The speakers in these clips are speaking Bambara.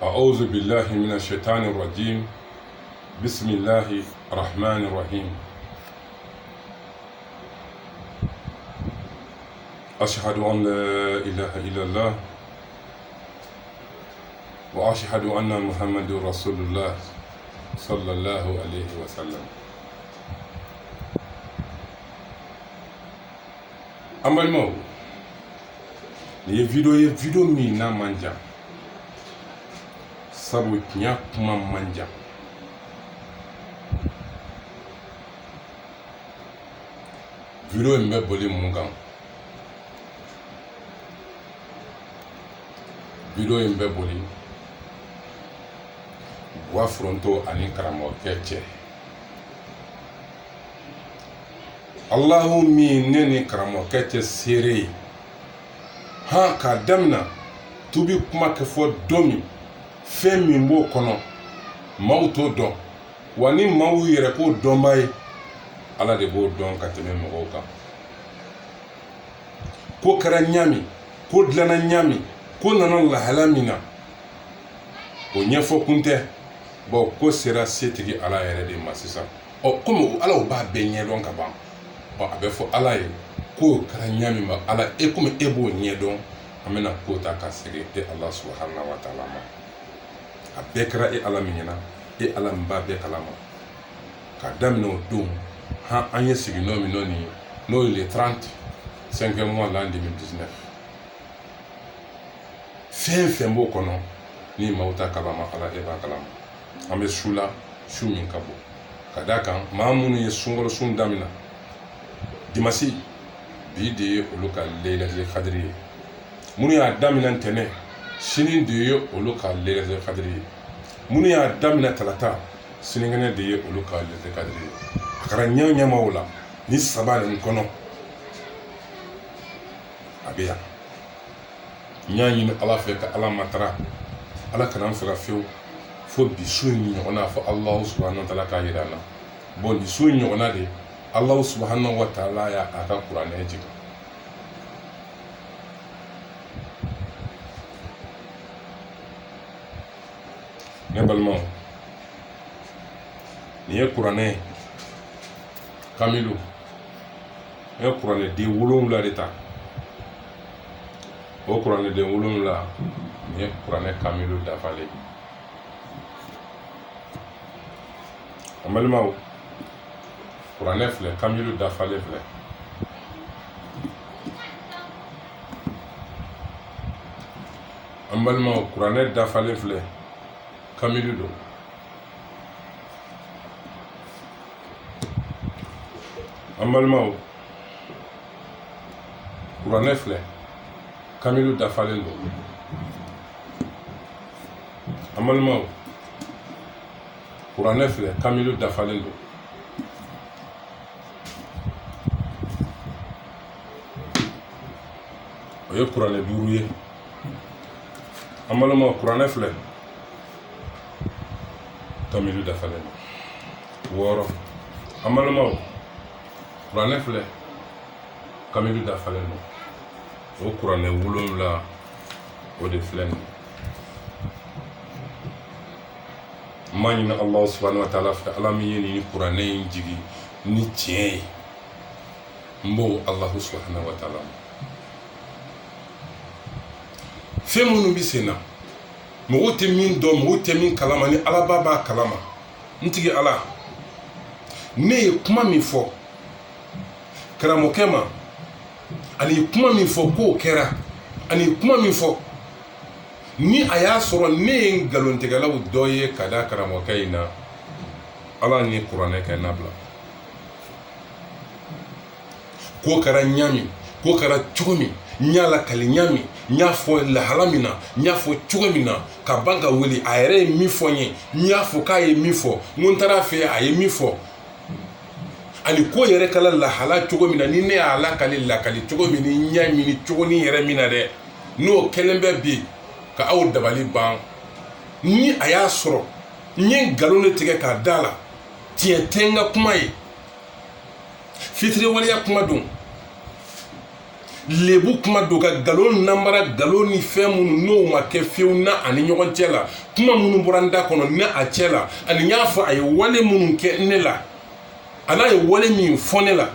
أعوذ بالله من الشيطان الرجيم. بسم الله الرحمن الرحيم. أشهد أن لا إله إلا الله وأشهد أن محمد رسول الله صلى الله عليه وسلم. Amalmo, ni video mi na manja sabu nya kuma manja video mbe boli mungan video mbe boli wa fronto ani karamo keche Allahu mi neni karamo keche sere ha ka damna tubi kuma ke fo domi femi mbo kono mauto don wani mawu yere ko domay ala de bo don ka teme mo ka ko kara nyami ko dlana nyami ko nanon la halamina o nyefo kunte bo ko sera setigi ala yere de masisa o komo ala o ba benye don ka ban o abe fo ala ye ko kara nyami ma ala e komo ebo nye don amena ko ta ka sege te Allah subhanahu wa ta'ala ma abekra e ala minyana e ala mba be kalama ka damno dum ha anye sigi no mi noni no le 35 mois l'an 2019 fin bo kono ni mauta kalama ala e ba kalama ambe shula shumin kabo kadaka mamunu ye sungolo sun damina dimasi bide oluka leylatul qadri munu ya damina tene sinin de ye oluka leylatul qadri munu ya damina talata sinin gane de ye oluka leylatul qadri akara nyanya mawla ni sabale nkono abiya nyanyi ni ala fe ka ala matara ala kana fera few fo bisu ni ona fo Allah subhanahu wa ta'ala ka yirana bon bisu ni ona de Allah subhanahu wa ta'ala ya aka Qur'an eji ne balmo ni e Qur'an kamilu e Qur'an de wulum la deta o Qur'an de wulum la ni e Qur'an kamilu da fale amalma Qur'an fle kamilu da fale fle amalma Qur'an da fale fle kamilu do amalma Qur'an fle kamilu da fale do amalma Qur'an fle kamilu da fale do oye Qur'an duru ye amalma Qur'an fle kamilu da fale do woro amalma Qur'an fle kamilu da fale do o Qur'an wulum la o de flen manina Allah subhanahu wa ta'ala fa alami yeni ni Qur'an jigi ni tiye mbo Allah subhanahu wa ta'ala femunu bisena mo te min do mo te min kalama ni ala baba kalama ntigi ala ne kuma mi fo karamo kema ani kuma mi fo ko kera ani kuma mi fo ni aya soro ne galontegala u doye kada karamo kaina ala ni Qur'an ka nabla ko kara nyami ko kara chumi nyala kali nyami nyafo la halamina nyafo chumina ka banga weli ayre mi fonye nyafo kaye mi fo muntara fe aye mi fo ani ko yere kala la hala chumina ni ne ala kali la kali chumini nyami ni chuni yere mina de no kelembe bi ka aw dabali ban ni aya soro ni galone tege ka dala tie tenga kuma yi fitri wali ya kuma dun lebu kuma do ka galon namara galon ni fɛn minnu n'o ma kɛ fiyewu na ani ɲɔgɔn cɛ la kuma minnu bɔra n da kɔnɔ ne a cɛ la ani y'a fɔ a ye wale minnu kɛ ne la a n'a ye wale min fɔ ne la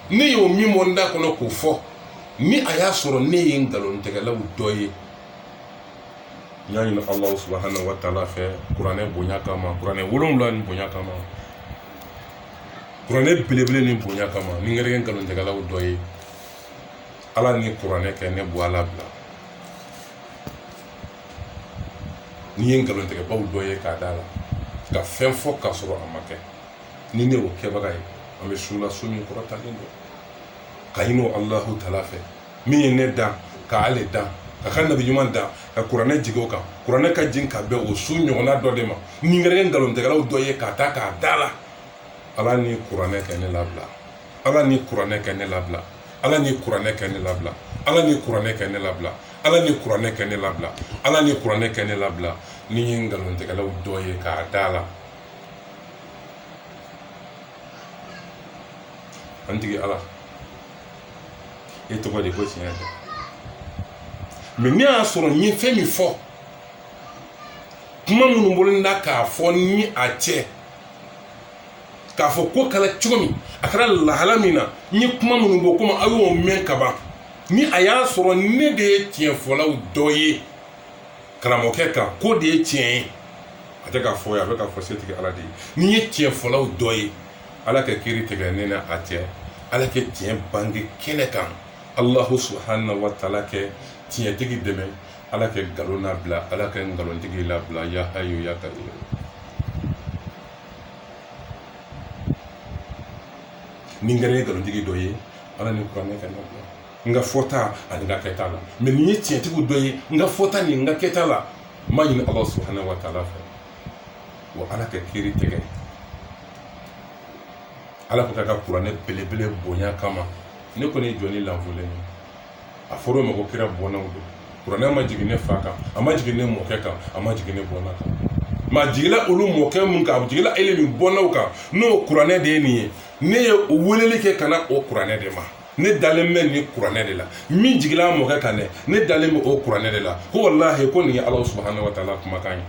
ne y'o min bɔ n da kɔnɔ k'o fɔ ni a y'a sɔrɔ ne ye nkalontigɛlaw dɔ ye n y'a ɲini Alahu subahanahu wa taala fɛ kuranɛ bonya kama kuranɛ 7 ni bonya kama kuranɛ belebele ni bonya kama ni n kɛra nkalontigɛlaw dɔ ye Ala ni kuranɛ kɛ ne bɔ Ala bila ni ye nkalontigɛbaw dɔ ye k'a da la ka fɛn fɔ k'a sɔrɔ a ma kɛ ni ne y'o kɛbaga ye an bɛ su la su min kɔrɔtalen don ka ɲini Alahu taala fɛ min ye ne dan k'ale dan ka ka nabi ɲuman dan ka kuranɛ jigin o kan kuranɛ ka jigin ka bɛn o su ɲɔgɔnna dɔ de ma ni n kɛra nkalontigɛlaw dɔ ye k'a ta k'a da la Ala ni kuranɛ kɛ ne labila Ala ni kuranɛ kɛ ne labila Ala ni kuranɛ kɛ ne labila Ala ni kuranɛ kɛ ne labila Ala ni kuranɛ kɛ ne labila Ala ni kuranɛ kɛ ne labila ni ye nkalontigɛlaw dɔ ye k'a da la an tigi Ala e tɔgɔ de ko tiɲɛ tɛ mais ne y'a sɔrɔ n ye fɛn min fɔ kuma minnu bolo n da k'a fɔ ni a cɛ k'a fɔ ko kɛra cogo min a kɛra lahala min na n ye kuma minnu bɔ komi aw y'o mɛn ka ban ni a y'a sɔrɔ ne de ye tiɲɛfɔlaw dɔ ye karamɔgɔkɛ kan ko de ye tiɲɛ ye a tɛ k'a fɔ ye a bɛ k'a fɔ setigi Ala de ye ni ye tiɲɛfɔlaw dɔ ye Ala ka kiiri tigɛ ne na a cɛ Ala kɛ tiɲɛ bange kɛnɛ kan Alahu subhanahu wa taala kɛ tiɲɛtigi dɛmɛ Ala kɛ nkalon labila Ala kɛ nkalontigi labila ya hayyu ya qayyum ni n kɛra nkalontigi dɔ ye Ala ni kuranɛ kɛ labila n ka fɔta ani n ka kɛta la mais ni ye tiɲɛtigi dɔ ye n ka fɔta ni n ka kɛta la n b'a ɲini Alahu subhanahu wa taala fɛ wa Ala ka kiiri tigɛ Ala ko k'a ka kuranɛ belebele bonya kama ne kɔni ye jɔni lanfɔlen ye a fɔra o ma ko kira bɔnnaw don kuranɛ ma jigin ne fa kan a ma jigin ne mɔkɛ kan a ma jigin ne bɔnna kan mais a jigila olu mɔkɛ mun kan a jigila ele min bɔnnaw kan n'o kuranɛ de ye nin ye ne ye o weleli kɛ ka na o kuranɛ de ma ne dalen bɛ nin kuranɛ de la min jigila a mɔkɛ kan dɛ ne dalen bɛ o kuranɛ de la ko walahi ko nin ye Alahu subhanahu wa taala kumakan ye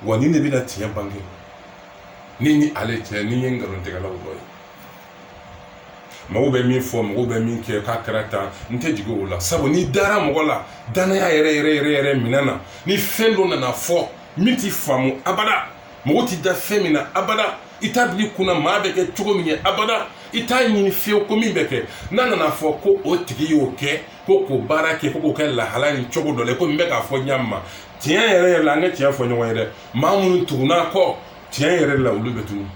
wa nin de bɛna tiɲɛ bange ni ni ale cɛ ni ye nkalontigɛlaw dɔ ye mɔgɔw bɛ min fɔ mɔgɔw bɛ min kɛ k'a kɛra tan n tɛ jigin o la sabu ni dara mɔgɔ la danaya yɛrɛ minɛn na ni fɛn dɔ nana fɔ min t'i faamu abada mɔgɔ t'i da fɛn min na abada i t'a bila i kunna maa bɛ kɛ cogo min ye abada i t'a ɲini fiyewu ko min bɛ kɛ n'a nana fɔ ko o tigi y'o kɛ ko k'o baara kɛ ko k'o kɛ lahala ni cogo dɔ la ko n bɛ k'a fɔ ɲa ma tiɲɛ yɛrɛ la an ka tiɲɛ fɔ ɲɔgɔn ye dɛ maa minnu tugunna kɔ tiɲɛ yɛrɛ la olu bɛ tunu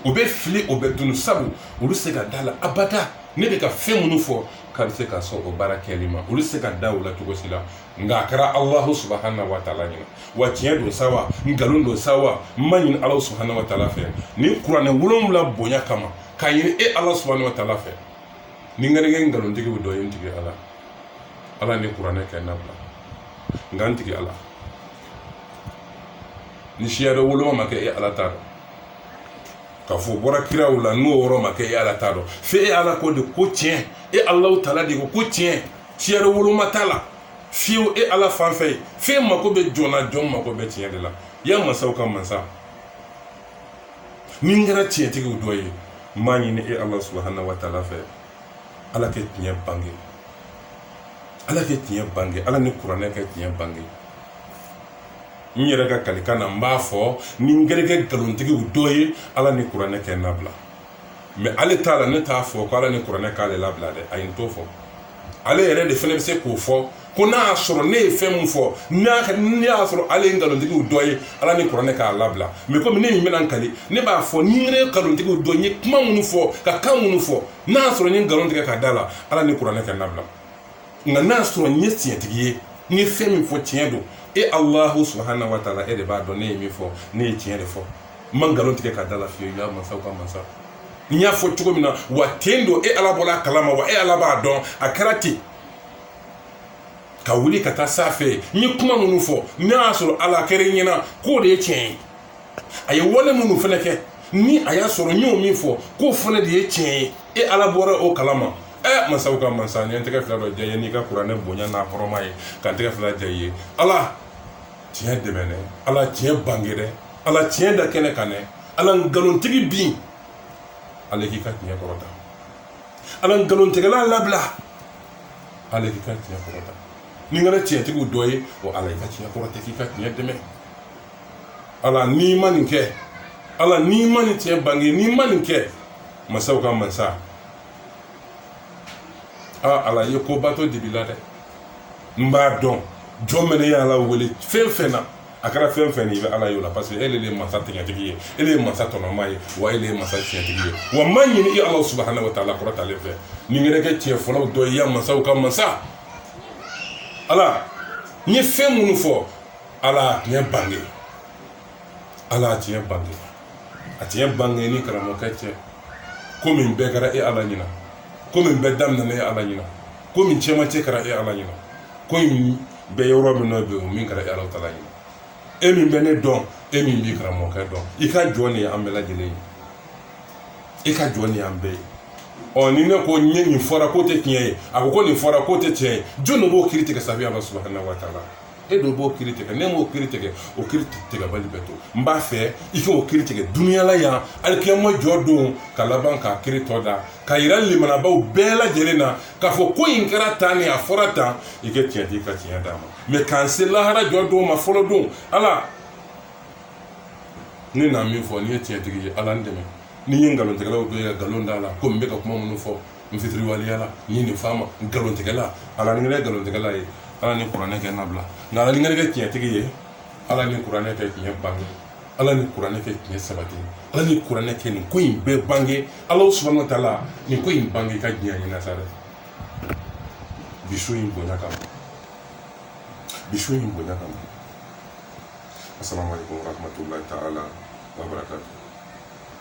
o bɛ fili o bɛ tunu sabu olu se ka da la abada ne bɛ ka fɛn minnu fɔ k'a bɛ se ka sɔn o baara kɛli ma olu se ka da o la cogo si la nka a kɛra Alahu subhanahu wa taala ɲɛna wa tiɲɛ don sa wa nkalon don sa wa n ma ɲini Alahu subhanahu wa taala fɛ ni kuranɛ 7 bonya kama k'a ɲini e Ala subhanahu wa taala fɛ ni n kɛra nkalontigiw dɔ ye n tigi Ala ni kuranɛ kɛ n labila nka n tigi Ala ni siya dɔ woloma ma kɛ e Ala t'a dɔn ka fɔ bɔra kiraw la n'o yɔrɔ ma kɛ e Ala t'a dɔn f'e Ala ko de ko tiɲɛ e Alahu taala de ko tiɲɛ siya dɔ woloma t'a la fiyewu e Ala fan fɛ ye f'e mako bɛ jɔn na jɔn mako bɛ tiɲɛ de la ya masaw ka masa ni n kɛra tiɲɛtigiw dɔ ye n b'a ɲini e Ala subhanahu wa taala fɛ Ala kɛ tiɲɛ bange Ala kɛ tiɲɛ bange Ala ni kuranɛ kɛ tiɲɛ bange n yɛrɛ ka kalikan na n b'a fɔ ni n kɛra nkalontigiw dɔ ye Ala ni kuranɛ kɛ n labila mais ale t'a la ne t'a fɔ ko Ala ni kuranɛ k'ale labila dɛ ayi n t'o fɔ ale yɛrɛ de fana bɛ se k'o fɔ ko n'a y'a sɔrɔ ne ye fɛn mun fɔ ne y'a sɔrɔ ale ye nkalontigiw dɔ ye Ala ni kuranɛ k'a labila mais komi ne min bɛna n kali ne b'a fɔ ni n ye nkalontigiw dɔ n ye kuma minnu fɔ ka kan minnu fɔ n'a y'a sɔrɔ n ye nkalon tigɛ ka da la Ala ni kuranɛ kɛ n labila nka n'a y'a sɔrɔ n ye tiɲɛtigi ye n ye fɛn min fɔ tiɲɛ don e Alahu subhanahu wa taala e de b'a dɔn ne ye min fɔ ne ye tiɲɛ de fɔ n ma nkalon tigɛ ka da la fiyewu ya masaw ka masa n y'a fɔ cogo min na wa ten don e Ala bɔra a kalama wa e Ala b'a dɔn a kɛra ten ka wuli ka taa s'a fɛ n ye kuma minnu fɔ n'a y'a sɔrɔ Ala kɛra i ɲɛna k'o de ye tiɲɛ ye a ye wale minnu fana kɛ ni a y'a sɔrɔ n y'o min fɔ k'o fana de ye tiɲɛ ye e ala bɔra o kalama masaw ka mansa ni tɛgɛ fila dɔ jɛ n'i ka kuranɛ bonya n'a hɔrɔma ye ka tɛgɛ fila jɛ ye ala tiɲɛ dɛmɛ dɛ ala tiɲɛ bange dɛ ala tiɲɛ da kɛnɛ kan dɛ ala nkalonitigi bin ale k'i ka tiɲɛ kɔrɔta ala nkalontigɛla labila ale k'i ka tiɲɛ kɔrɔta ni n kɛra tiɲɛtigiw dɔ ye o ala i ka tiɲɛ kɔrɔta k'i ka tiɲɛ dɛmɛ ala n'i ma nin kɛ ala n'i ma nin tiɲɛ bange n'i ma nin kɛ masaw ka mansa ala ye kobatɔ dibi la dɛ n b'a dɔn jɔn mɛnɛ ye ala wele fɛn fɛn na a kɛra fɛn fɛn i bɛ ala ye o la parce que ele ye masa tiɲɛtigi ye ele ye masa tɔnɔma ye wa ele ye masa tiɲɛtigi ye wa n b'a ɲini i ala subahana wa taala kɔrɔtalen fɛ ni n yɛrɛ kɛ tiɲɛ fɔlɔw dɔ ye ya masaw ka masa ala n ye fɛn minnu fɔ ala tiɲɛ bange ala tiɲɛ bange a tiɲɛ bange ni karamɔgɔkɛ cɛ ko min bɛɛ kɛra e ala ɲina ko min bɛɛ daminɛna e ala ɲina ko min cɛmancɛ kɛra e ala ɲina ko in bɛɛ yɔrɔ min na bɛ o min kɛra e ala taala ɲina e min bɛ ne dɔn e min b'i karamɔgɔkɛ dɔn i ka jɔn nin ye an bɛɛ lajɛlen ye i ka jɔn nin ye an bɛɛ ye ni ne ko ɲɛ nin fɔra k'o tɛ tiɲɛ ye a ko nin fɔra k'o tɛ tiɲɛ ye jɔn de b'o kiiri tigɛ sabi ala subahana wa taala e dɔ b'o kiiri tigɛ ne m'o kiiri tigɛ o kiiri tigɛbali bɛ to n b'a fɛ i k'o kiiri tigɛ duniyala yan alikiyama jɔ don ka laban k'a kiiri tɔ da ka yira limanabaw bɛɛ lajɛlen na k'a fɔ ko in kɛra tan ni a fɔra tan i kɛ tiɲɛ t'i ka tiɲɛ d'a ma mɛ k'an se lahara jɔ don ma fɔlɔ don ala ne n'a min fɔ ni ye tiɲɛtigi ye ala n dɛmɛ ni ye nkalontigɛlaw dɔ ye ka nkalon d'a la ko n bɛ ka kuma minnu fɔ n fitiriwaleyala n ye nin f'a ma nkalontigɛla ala ni n kɛra nkalontigɛla ye ala ni kuranɛ kɛ nabila nka ala ni n kɛra tiɲɛtigi ye ala ni kuranɛ kɛ tiɲɛ bange ala ni kuranɛ kɛ tiɲɛ sabati ala ni kuranɛ kɛ nin ko in bɛɛ bange ala subahana wa taala nin ko in bange ka diɲɛ ɲɛna sa dɛ bi su in bonya kama bi su in bonya kama assalamu alaikum warahmatullahi taala wabarakatuh